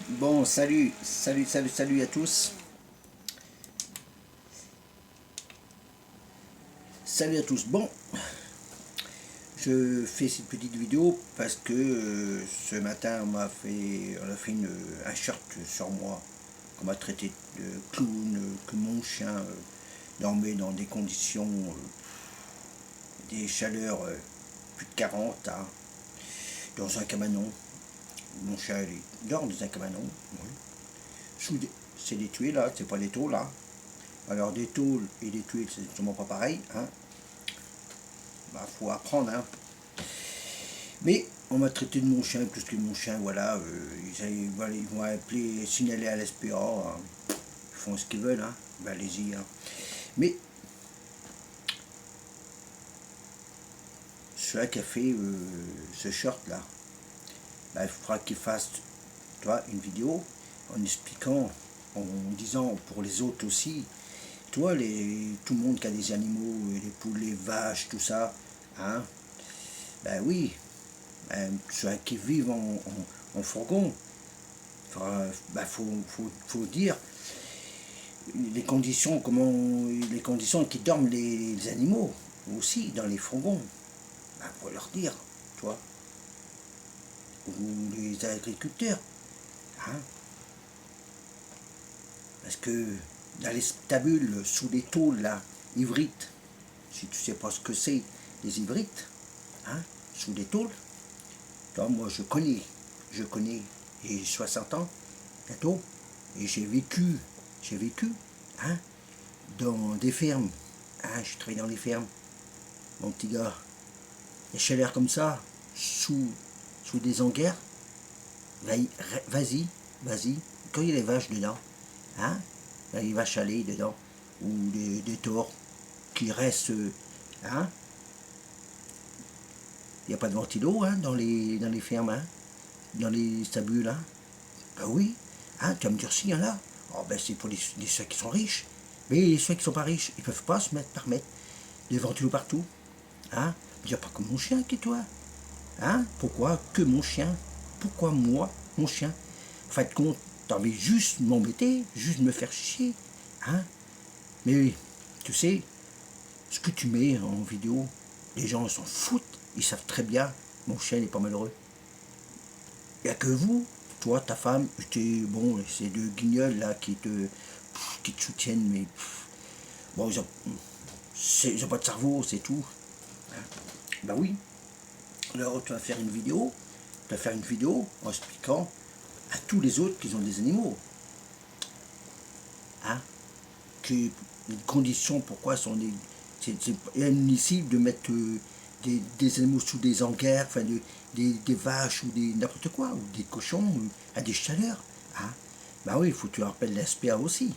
Bon, salut à tous. Salut à tous. Bon, je fais cette petite vidéo parce que ce matin, on a fait un shirt sur moi, qu'on m'a traité de clown, que mon chien dormait dans des conditions, des chaleurs plus de 40, hein, dans un cabanon. Mon chien, il dort dans un cabanon. Oui. C'est des tuiles là, c'est pas des tôles là. Alors des tôles et des tuiles, c'est sûrement pas pareil, hein. Bah, faut apprendre, hein. Mais on m'a traité de mon chien, plus que de mon chien, voilà. Voilà, ils vont appeler, signaler à l'SPA. Hein. Ils font ce qu'ils veulent, hein. Ben, allez-y, hein. Mais celui qui a fait ce short là, ben, il faudra qu'il fasse, toi, une vidéo en expliquant, en disant pour les autres aussi, toi, tout le monde qui a des animaux, les poules, les vaches, tout ça, hein, ben oui, ben, ceux qui vivent en fourgon, bah, faut dire les conditions qui dorment les animaux aussi dans les fourgons. Bah, faut leur dire, toi, ou les agriculteurs, hein, parce que dans les stabules, sous les tôles là, ivrites, si tu sais pas ce que c'est, les ivrites, hein, sous les tôles, toi, moi je connais, j'ai 60 ans bientôt, et j'ai vécu, hein, dans des fermes. Hein, je travaille dans les fermes, mon petit gars. Les chaleurs comme ça, sous des engrais, vas-y, vas-y. Quand il y a les vaches dedans, hein, il y a les vaches à lait dedans, ou des taureaux qui restent, hein, il n'y a pas de ventilo, hein, dans les fermes, hein, dans les stabules, hein. Ben oui, hein, tu vas me dire s'il y en a. Oh ben c'est pour ceux qui sont riches. Mais ceux qui sont pas riches, ils peuvent pas se permettre des ventilos partout. Hein? Il n'y a pas que mon chien qui toi. Hein? Pourquoi que mon chien? Pourquoi moi, mon chien? En fin de compte, t'as envie juste m'embêter, juste me faire chier. Hein? Mais tu sais, ce que tu mets en vidéo, les gens s'en foutent. Ils savent très bien, mon chien n'est pas malheureux. Il n'y a que vous, toi, ta femme, bon, ces deux guignols là qui te soutiennent, mais bon, ils n'ont pas de cerveau, c'est tout. Ben oui. Alors tu vas faire une vidéo, en expliquant à tous les autres qu'ils ont des animaux. Hein? Que les conditions pourquoi sont des. C'est inadmissible de mettre des animaux sous des hangars, enfin des vaches ou des n'importe quoi, ou des cochons à des chaleurs. Hein? Ben oui, il faut que tu rappelles l'SPA aussi.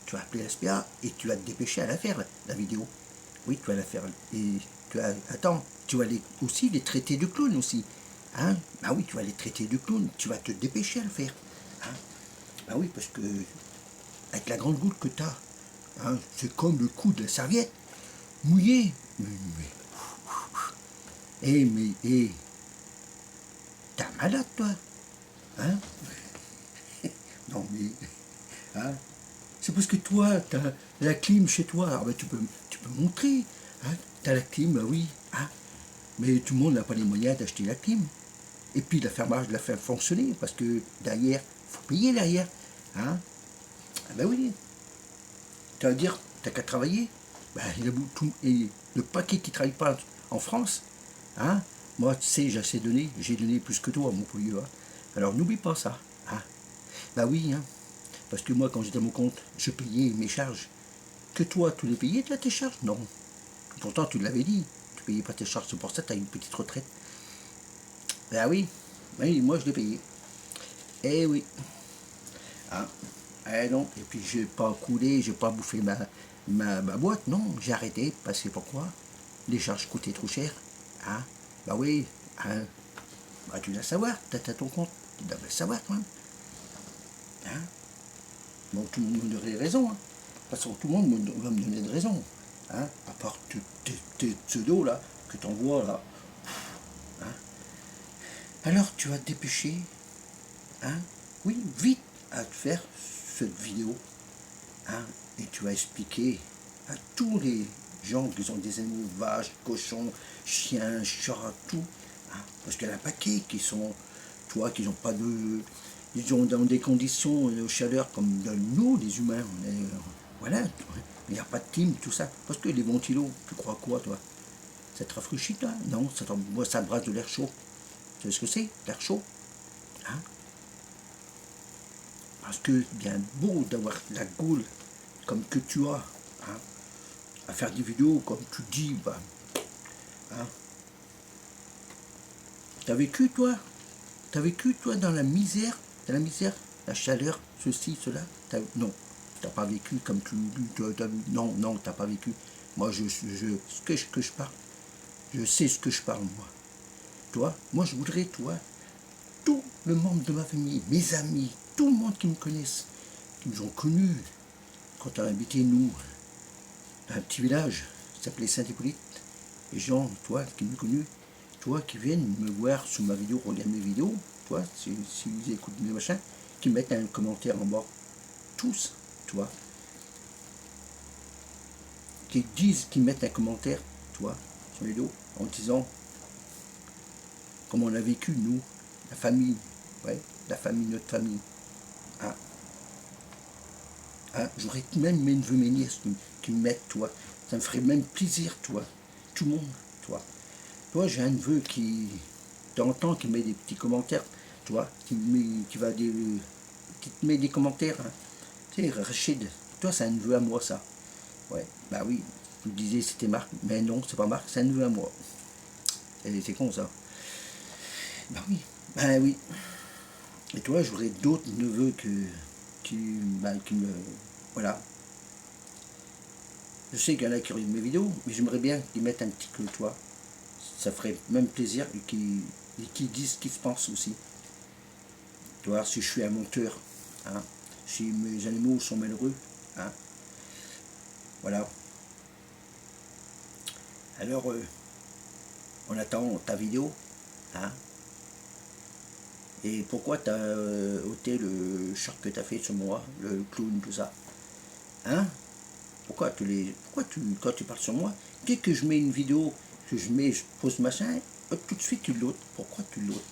Tu vas appeler l'SPA et tu vas te dépêcher à la faire, la vidéo. Oui, tu vas la faire. Et attends, tu vas aussi les traiter de clowns aussi. Hein? Bah oui, tu vas les traiter de clowns. Tu vas te dépêcher à le faire. Hein? Bah oui, parce que avec la grande goutte que tu as, hein, c'est comme le coup de la serviette mouillée. T'es un malade, toi. Hein? Non, mais. Hein? C'est parce que toi, tu as la clim chez toi. Alors, ben, tu peux montrer. Hein? Tu as la clim, bah oui. Hein? Mais tout le monde n'a pas les moyens d'acheter la clim. Et puis la fermage de la faire fonctionner, parce que derrière, il faut payer derrière. Hein? Ah ben oui. Tu vas dire, t'as qu'à travailler. Ben, il y a tout, et le paquet qui ne travaille pas en France, hein? Moi, tu sais, j'ai donné plus que toi à mon polio. Hein? Alors n'oublie pas ça. Hein? Ben oui, hein? Parce que moi, quand j'étais à mon compte, je payais mes charges. Que toi, tu les payais, toi, tes charges? Non. Pourtant, tu l'avais dit. Tu payais pas tes charges, c'est pour ça que tu as une petite retraite. Ben oui. Oui, moi, je l'ai payé. Eh oui. Hein? Eh non. Et puis, j'ai pas coulé, j'ai pas bouffé ma boîte. Non, j'ai arrêté. Parce que pourquoi? Les charges coûtaient trop cher. Hein? Bah oui. Hein? Bah, tu dois savoir. T'as ton compte. Tu dois le savoir, quand même. Hein? Bon, tout le monde me donnerait raison. Hein? De toute façon, tout le monde va me donner de raison. Hein? À part tes pseudos là, que t'envoies là. Hein? Alors tu vas te dépêcher. Hein? oui, vite à faire cette vidéo, hein, et tu vas expliquer à tous les gens qui ont des animaux, vaches, cochons, chiens, chats, tout, hein, parce qu'il y en a un paquet qui sont, toi, qui n'ont pas de... Ils ont dans des conditions de chaleur comme nous, les humains. Voilà, il n'y a pas de clim, tout ça. Parce que les ventilos, tu crois quoi, toi? Ça te rafraîchit, toi? Non, ça brasse de l'air chaud. Tu sais ce que c'est, l'air chaud, hein? Parce que bien beau d'avoir la gaule comme que tu as, hein, à faire des vidéos comme tu dis, bah, hein. T'as vécu, toi? T'as vécu, toi, dans la misère, la chaleur, ceci, cela? Non, t'as pas vécu comme non, non, t'as pas vécu. Moi, que je parle, je sais ce que je parle, moi. Toi, moi, je voudrais, toi, tout le membre de ma famille, mes amis, tout le monde qui me connaisse, qui nous ont connus quand on habitait, nous, dans un petit village qui s'appelait Saint-Hippolyte. Les gens, toi, qui me connus, toi, qui viennent me voir sur ma vidéo, regardent mes vidéos, toi, si ils écoutent mes machins, qui mettent un commentaire en bas. Tous, toi, qui mettent un commentaire, toi, sur les vidéos, en disant comment on a vécu, nous, la famille, ouais, la famille, notre famille. Hein, hein, j'aurais même mes neveux, mes nièces qui me mettent, toi. Ça me ferait même plaisir, toi. Tout le monde, toi. Toi, j'ai un neveu qui, de temps en temps, qui met des petits commentaires, toi, qui te met des commentaires. Hein. Tu sais, Rachid, toi, c'est un neveu à moi, ça. Ouais, bah oui, tu me disais c'était Marc, mais non, c'est pas Marc, c'est un neveu à moi. C'est con, ça. Bah oui. Et toi, j'aurais d'autres neveux qui me... Voilà. Je sais qu'il y en a qui regardent mes vidéos, mais j'aimerais bien qu'ils mettent un petit peu, toi. Ça ferait même plaisir et qu'ils disent ce qu'ils pensent aussi. Tu vois, si je suis un menteur, hein, si mes animaux sont malheureux, hein, voilà. Alors, on attend ta vidéo, hein. Et pourquoi tu as ôté le char que tu as fait sur moi, le clown, tout ça? Hein? Pourquoi quand tu parles sur moi, dès que je mets une vidéo, je pose machin, hop, tout de suite tu l'ôtes. Pourquoi tu l'ôtes?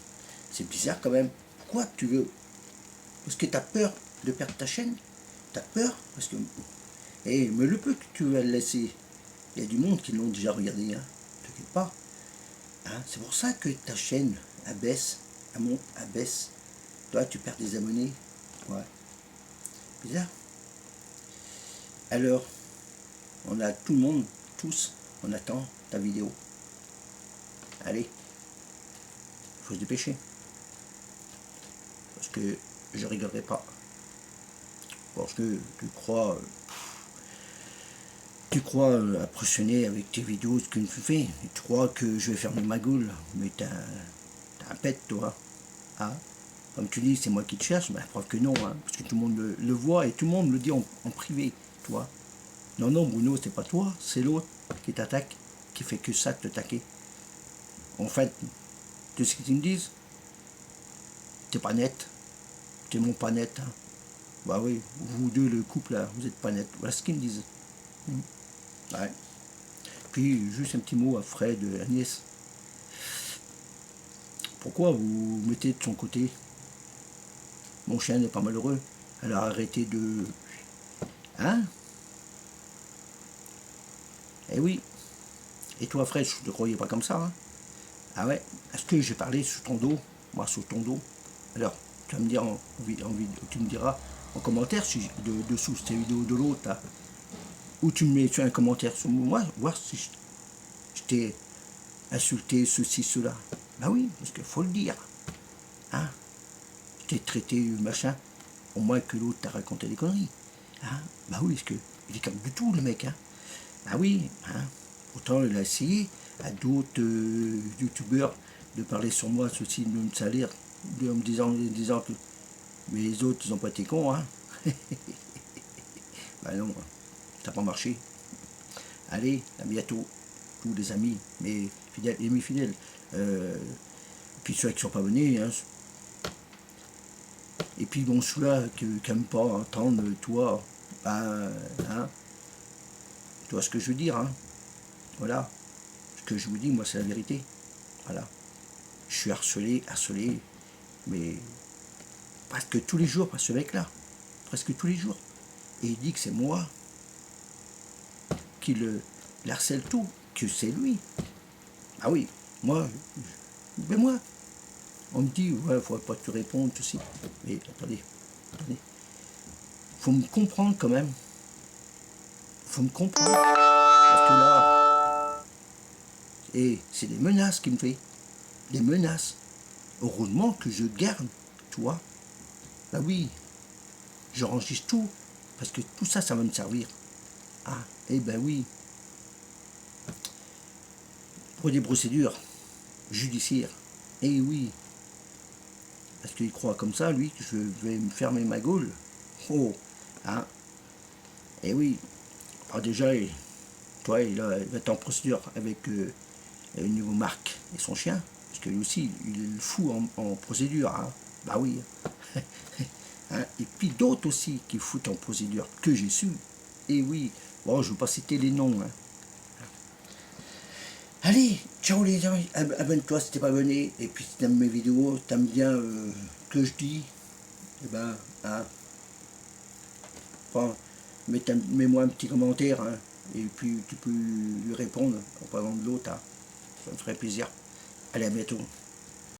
C'est bizarre quand même. Pourquoi tu veux? Parce que tu as peur de perdre ta chaîne? Tu as peur? Parce que. Et me le peu que tu vas le laisser. Il y a du monde qui l'ont déjà regardé, hein. T'inquiète pas. Hein? C'est pour ça que ta chaîne abaisse, abaisse. Toi, tu perds des abonnés. Ouais. Bizarre. Alors, on a tout le monde, tous, on attend ta vidéo. Allez, faut se dépêcher. Parce que je rigolerai pas. Parce que tu crois impressionner avec tes vidéos ce que tu fais. Tu crois que je vais fermer ma gueule. Mais t'as un pet, toi. Hein? Comme tu dis, c'est moi qui te cherche. Ben, preuve que non. Hein, parce que tout le monde le voit et tout le monde le dit en privé. Toi. Non, non, Bruno, c'est pas toi. C'est l'autre qui t'attaque. Qui fait que ça, te taquer. En fait, tu sais ce qu'ils me disent? T'es pas net. T'es mon pas net. Hein. Bah oui, vous deux, le couple là, vous êtes pas net. Voilà ce qu'ils me disent. Ouais. Puis, juste un petit mot à Fred, Agnès. Pourquoi vous mettez de son côté? Mon chien n'est pas malheureux. Elle a arrêté de... Hein? Eh oui. Et toi, Fred, je ne te croyais pas comme ça. Hein? Ah ouais? Est-ce que j'ai parlé sur ton dos? Moi, sur ton dos. Alors, tu vas me dire tu me diras en commentaire dessous cette vidéo de l'autre là. Ou tu me mets un commentaire sur moi, voir si je t'ai insulté, ceci, cela. Bah oui, parce qu'il faut le dire. Hein? Je t'ai traité machin, au moins que l'autre t'a raconté des conneries. Hein? Bah oui, parce que il est comme du tout le mec. Hein? Bah oui, hein? Pourtant il a essayé à d'autres youtubeurs de parler sur moi, ceci, de me salir, en me disant que. Mais les autres, ils ont pas été cons, hein? Bah non, ça n'a pas marché. Allez, à bientôt, tous les amis, mes fidèles et mes fidèles. Puis ceux qui ne sont pas abonnés, hein, Et puis bon, ceux-là qui n'aiment pas entendre toi, ben, hein, tu vois ce que je veux dire, hein. Voilà. Ce que je vous dis, moi, c'est la vérité. Voilà. Je suis harcelé, mais presque tous les jours par ce mec-là. Presque tous les jours. Et il dit que c'est moi qui le harcèle tout, que c'est lui. Ah oui, mais moi, on me dit, ouais, il ne faudrait pas te répondre, tout ça. Mais attendez, faut me comprendre quand même. Faut me comprendre. Parce que là, et c'est des menaces qu'il me fait. Des menaces. Heureusement que je garde, tu vois. Bah oui, j'enregistre tout. Parce que tout ça, ça va me servir. Ah, eh ben oui. Pour des procédures judiciaires. Eh oui. Parce qu'il croit comme ça, lui, que je vais me fermer ma gaule. Oh, hein. Eh oui. Alors déjà, toi, il va être en procédure avec le nouveau Marc et son chien. Parce que lui aussi, il est le fou en procédure. Hein. Bah oui. Hein. Et puis d'autres aussi qui foutent en procédure, que j'ai su. Et oui. Bon, je ne veux pas citer les noms. Hein. Allez, ciao les amis, abonne-toi si t'es pas abonné, et puis si t'aimes mes vidéos, t'aimes bien ce que je dis, et ben, hein, enfin, mets-moi un petit commentaire, hein, et puis tu peux lui répondre en parlant de l'autre, hein, ça me ferait plaisir. Allez, à bientôt.